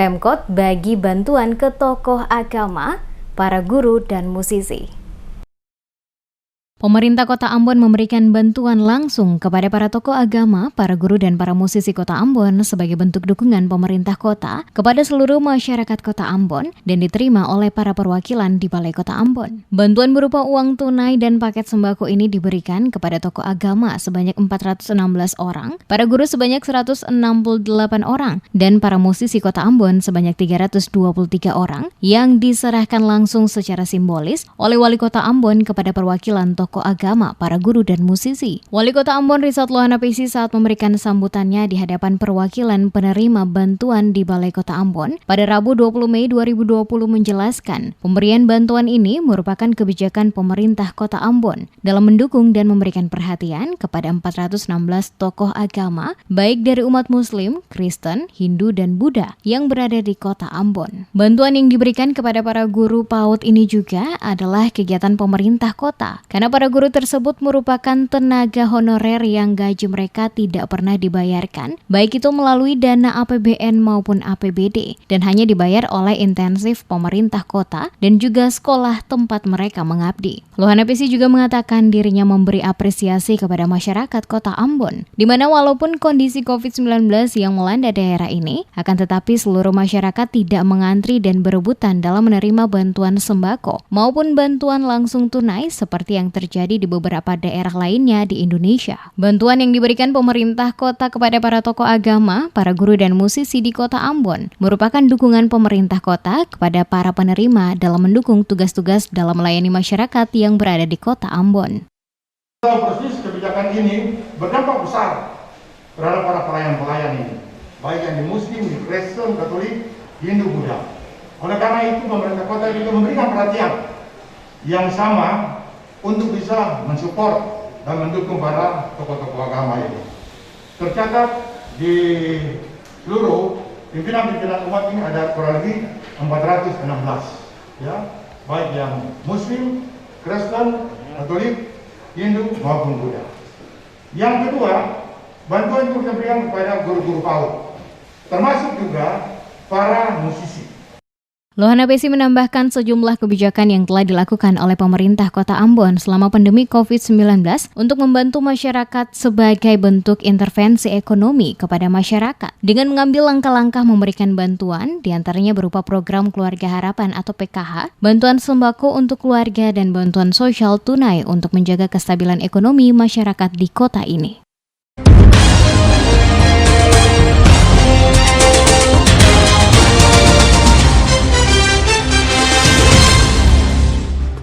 Pemkot bagi bantuan ke tokoh agama, para guru, dan musisi. Pemerintah Kota Ambon memberikan bantuan langsung kepada para tokoh agama, para guru, dan para musisi Kota Ambon sebagai bentuk dukungan pemerintah kota kepada seluruh masyarakat Kota Ambon dan diterima oleh para perwakilan di Balai Kota Ambon. Bantuan berupa uang tunai dan paket sembako ini diberikan kepada tokoh agama sebanyak 416 orang, para guru sebanyak 168 orang, dan para musisi Kota Ambon sebanyak 323 orang yang diserahkan langsung secara simbolis oleh Wali Kota Ambon kepada perwakilan tokoh agama, para guru, dan musisi. Wali Kota Ambon Rizat Lohanapisi saat memberikan sambutannya di hadapan perwakilan penerima bantuan di Balai Kota Ambon pada Rabu 20 Mei 2020 menjelaskan, pemberian bantuan ini merupakan kebijakan pemerintah Kota Ambon dalam mendukung dan memberikan perhatian kepada 416 tokoh agama, baik dari umat Muslim, Kristen, Hindu, dan Buddha yang berada di Kota Ambon. Bantuan yang diberikan kepada para guru PAUD ini juga adalah kegiatan pemerintah kota, karena para guru tersebut merupakan tenaga honorer yang gaji mereka tidak pernah dibayarkan, baik itu melalui dana APBN maupun APBD, dan hanya dibayar oleh intensif pemerintah kota dan juga sekolah tempat mereka mengabdi. Lohanapisi juga mengatakan dirinya memberi apresiasi kepada masyarakat Kota Ambon, di mana walaupun kondisi COVID-19 yang melanda daerah ini, akan tetapi seluruh masyarakat tidak mengantri dan berebutan dalam menerima bantuan sembako maupun bantuan langsung tunai seperti yang terjadi di beberapa daerah lainnya di Indonesia. Bantuan yang diberikan pemerintah kota kepada para tokoh agama, para guru, dan musisi di Kota Ambon merupakan dukungan pemerintah kota kepada para penerima dalam mendukung tugas-tugas dalam melayani masyarakat yang berada di Kota Ambon. Persis kebijakan ini berdampak besar terhadap para pelayan-pelayan ini, baik yang di Muslim, di Kristen, Katolik, Hindu, Buddha. Oleh karena itu, pemerintah kota juga memberikan perhatian yang sama untuk bisa mensupport dan mendukung para tokoh-tokoh agama ini. Tercatat di seluruh pimpinan-pimpinan umat ini ada kurang lebih 416, ya, baik yang Muslim, Kristen, Katolik, Hindu maupun Buddha. Yang kedua, bantuan itu kita berikan kepada guru-guru PAUD, termasuk juga para musisi. Lohanapisi menambahkan sejumlah kebijakan yang telah dilakukan oleh pemerintah Kota Ambon selama pandemi COVID-19 untuk membantu masyarakat sebagai bentuk intervensi ekonomi kepada masyarakat dengan mengambil langkah-langkah memberikan bantuan, diantaranya berupa program Keluarga Harapan atau PKH, bantuan sembako untuk keluarga, dan bantuan sosial tunai untuk menjaga kestabilan ekonomi masyarakat di kota ini.